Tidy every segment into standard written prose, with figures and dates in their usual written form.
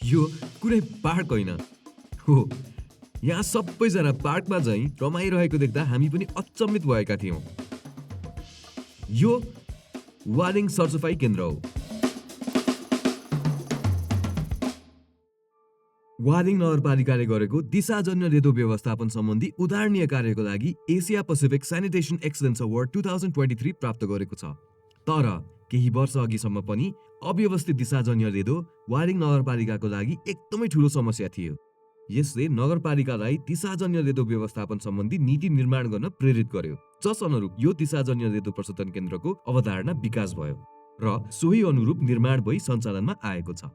यो कुनै पार्क होइन हो। यहाँ सबैजना पार्कमा झैँ रमाइरहेको देख्दा हामी पनि अचम्मित भएका थियौँ। यो वालिङ सरसफाइ केन्द्र हो। वालिङ नगरपालिकाले गरेको दिशाजन्य रेदो व्यवस्थापन सम्बन्धी उदाहरणीय कार्यको लागि Asia Pacific sanitation excellence award 2023 प्राप्त गरेको छ। तर केही वर्ष अघिसम्म पनि अव्यवस्थित दिशाजन्य रेदो वालिङ नगरपालिकाको लागि एकदमै ठूलो समस्या थियो। यसले नगरपालिकालाई दिशाजन्य रेदो व्यवस्थापन सम्बन्धी नीति निर्माण गर्न प्रेरित गर्यो, जस अनुरूप यो दिशाजन्य रेदो प्रशोधन केन्द्रको अवधारणा विकास भयो र सोही अनुरूप निर्माण भई सञ्चालनमा आएको छ।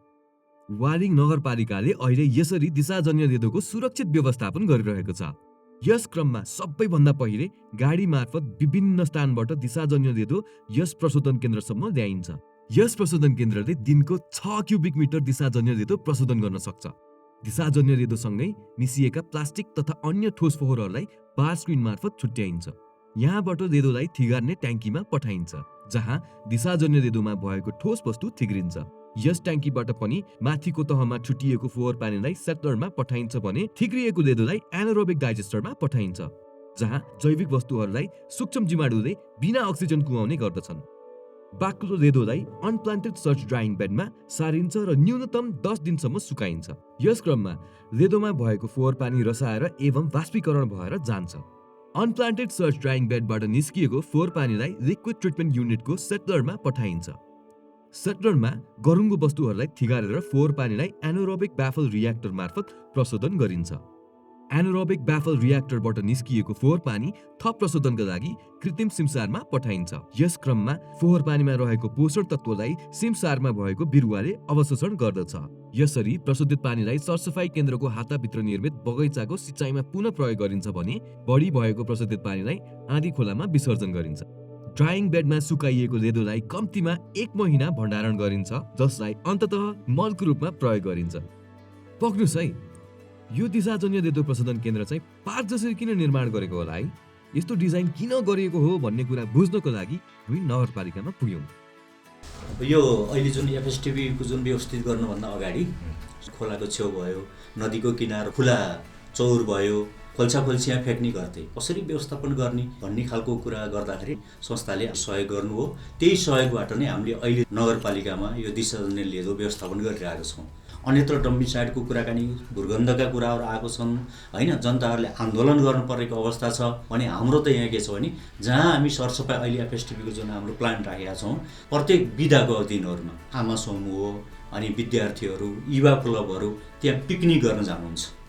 वालिङ नगरपालिकाले अहिले यसरी दिशाजन्य रेदोको सुरक्षित व्यवस्थापन गरिरहेको छ। यस क्रममा सबैभन्दा पहिले गाडी मार्फत विभिन्न स्थानबाट दिशाजन्य रेदो यस प्रशोधन केन्द्रसम्म ल्याइन्छ। यस प्रशोधन केन्द्रले दिनको 6 क्युबिक मिटर दिशाजन्य रेदो प्रशोधन गर्न सक्छ। दिशाजन्य रेदोसँगै मिसिएका प्लास्टिक तथा अन्य ठोस फोहोरहरूलाई बार स्क्रिन मार्फत छुट्याइन्छ। यहाँबाट रेदोलाई थिगार्ने ट्याङ्कीमा पठाइन्छ, जहाँ दिशाजन्य रेदोमा भएको ठोस वस्तु थिग्रिन्छ। यस ट्याङ्कीबाट पनि माथिको तहमा छुटिएको फोहोर पानीलाई सेटलरमा पठाइन्छ भने थिग्रिएको रेदोलाई एनारोबिक डाइजेस्टरमा पठाइन्छ, जहाँ जैविक वस्तुहरूलाई सूक्ष्म जीवाणुले बिना अक्सिजन कुहाउने गर्दछन्। बाक्लो रेदोलाई अनप्लान्टेड सर्च ड्राइङ बेडमा सारिन्छ र न्यूनतम 10 दिनसम्म सुकाइन्छ। यस क्रममा रेदोमा भएको फोहोर पानी रसाएर एवं वाष्पीकरण भएर जान्छ। अनप्लान्टेड सर्च ड्राइङ बेडबाट निस्किएको फोहोर पानीलाई लिक्विड ट्रिटमेन्ट युनिटको सेटलरमा पठाइन्छ। सेटलरमा गरुङ्गो वस्तुहरूलाई थिगारेर फोहोर पानीलाई एनारोबिक ब्याफल रियाक्टर मार्फत प्रशोधन गरिन्छ। एनारोबिक ब्याफल रियाक्टरबाट निस्किएको फोहोर पानी थप प्रशोधनका लागि कृत्रिम सिमसारमा पठाइन्छ। यस क्रममा फोहोर पानीमा रहेको पोषण तत्त्वलाई सिमसारमा भएको बिरुवाले अवशोषण गर्दछ। यसरी प्रशोधित पानीलाई सरसफाइ केन्द्रको हाताभित्र निर्मित बगैँचाको सिँचाइमा पुनः प्रयोग गरिन्छ भने बढी भएको प्रशोधित पानीलाई आँधी खोलामा विसर्जन गरिन्छ। ड्राइङ बेडमा सुकाइएको रेदोलाई कम्तीमा 1 महिना भण्डारण गरिन्छ, जसलाई अन्ततः मलको रूपमा प्रयोग गरिन्छ। पक्नुस् है, यो दिशाजन्य रेदो प्रशोधन केन्द्र चाहिँ पार्क जसरी किन निर्माण गरेको होला है? यस्तो डिजाइन किन गरिएको हो भन्ने कुरा बुझ्नको लागि हामी नगरपालिकामा पुग्यौँ। यो अहिले जुन एफएसटिभीको जुन व्यवस्थित गर्नुभन्दा अगाडि खोलाको छेउ भयो, नदीको किनार खुला चौर भयो, खोल्छाखोल्छी यहाँ फ्याँक्ने गर्थे, कसरी व्यवस्थापन गर्ने भन्ने खालको कुरा गर्दाखेरि संस्थाले सहयोग गर्नु हो। त्यही सहयोगबाट नै हामीले अहिले नगरपालिकामा यो दिशाजन्य रेदो व्यवस्थापन गरिरहेका छौँ। अन्यत्र डम्पिङ साइटको कुराकानी, दुर्गन्धका कुराहरू आएको छन् होइन, जनताहरूले आन्दोलन गर्नुपरेको अवस्था छ भने हाम्रो त यहाँ के छ भने जहाँ हामी सरसफाइ अहिले एफएसटिभीको जुन हाम्रो प्लान राखेका छौँ, प्रत्येक बिदाको दिनहरूमा आमा समूह अनि विद्यार्थीहरू, युवा क्लबहरू त्यहाँ पिकनिक गर्न जानुहुन्छ।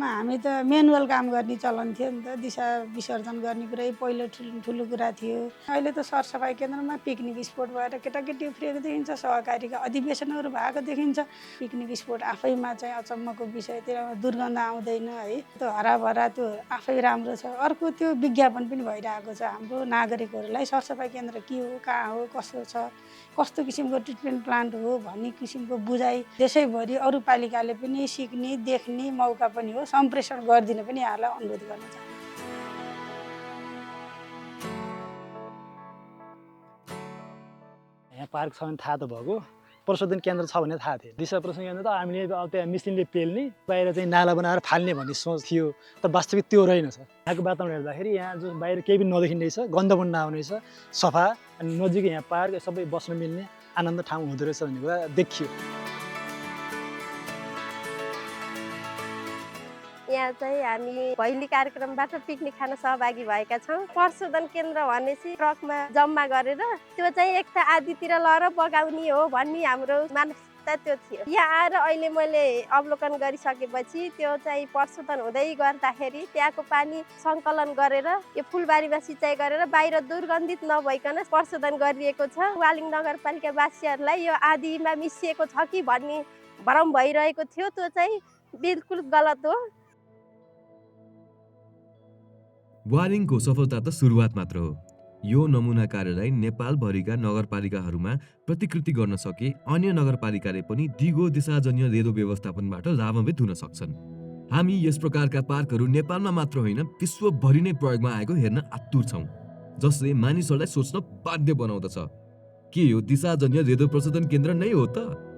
हामी त म्यानुअल काम गर्ने चलन थियो नि त, दिशा विसर्जन गर्ने कुरै पहिलो ठुलो कुरा थियो। अहिले त सरसफाइ केन्द्रमा पिकनिक स्पोट भएर केटाकेटी उफ्रिएको देखिन्छ, सहकारीका अधिवेशनहरू भएको देखिन्छ। पिकनिक स्पोट आफैमा चाहिँ अचम्मको विषय, त्यसमा दुर्गन्ध आउँदैन है, त्यो हराभरा त्यो आफै राम्रो छ। अर्को त्यो विज्ञापन पनि भइरहेको छ हाम्रो नागरिकहरूलाई, सरसफाइ केन्द्र के हो, कहाँ हो, कसो छ, कस्तो किसिमको ट्रिटमेन्ट प्लान्ट हो भन्ने किसिमको बुझाइ देशैभरि अरू पालिकाले पनि सिक्ने देख्ने मौका पनि हो। सम्प्रेषण गरिदिन पनि यहाँलाई अनुरोध गर्न चाहन्छु। यहाँ पार्क छ भने थाहा त भएको, प्रशोधन केन्द्र छ भने थाहा थियो। दिशा प्रशोधन केन्द्र त हामीले अब त्यहाँ मिसिनले पेल्ने, बाहिर चाहिँ नाला बनाएर फाल्ने भन्ने सोच थियो, तर वास्तविक त्यो रहेनछ। यहाँको वातावरण हेर्दाखेरि यहाँ जो बाहिर केही पनि नदेखिने रहेछ, गन्ध पनि नआउने रहेछ, सफा अनि नजिकै यहाँ पार्क सबै बस्न मिल्ने आनन्द ठाउँ हुँदो रहेछ भन्ने कुरा देखियो। यहाँ चाहिँ हामी भैली कार्यक्रमबाट पिकनिक खान सहभागी भएका छौँ। प्रशोधन केन्द्र भनेपछि ट्रकमा जम्मा गरेर त्यो चाहिँ एक त आधीतिर लएर बगाउने हो भन्ने हाम्रो मानसिकता त्यो थियो। यहाँ आएर अहिले मैले अवलोकन गरिसकेपछि त्यो चाहिँ प्रशोधन हुँदै गर्दाखेरि त्यहाँको पानी सङ्कलन गरेर यो फुलबारीमा सिँचाइ गरेर बाहिर दुर्गन्धित नभइकन प्रशोधन गरिएको छ। वालिङ नगरपालिकावासीहरूलाई यो आधीमा मिसिएको छ कि भन्ने भ्रम भइरहेको थियो, त्यो चाहिँ बिल्कुल गलत हो। वालिङको सफलता त सुरुवात मात्र हो। यो नमुना कार्यलाई नेपालभरिका नगरपालिकाहरूमा प्रतिकृति गर्न सके अन्य नगरपालिकाले पनि दिगो दिशाजन्य रेदो व्यवस्थापनबाट लाभान्वित हुन सक्छन्। हामी यस प्रकारका पार्कहरू नेपालमा मात्र होइन विश्वभरि नै प्रयोगमा आएको हेर्न आतुर छौँ, जसले मानिसहरूलाई सोच्न बाध्य बनाउँदछ। के यो दिशाजन्य रेदो प्रशोधन केन्द्र नै हो त?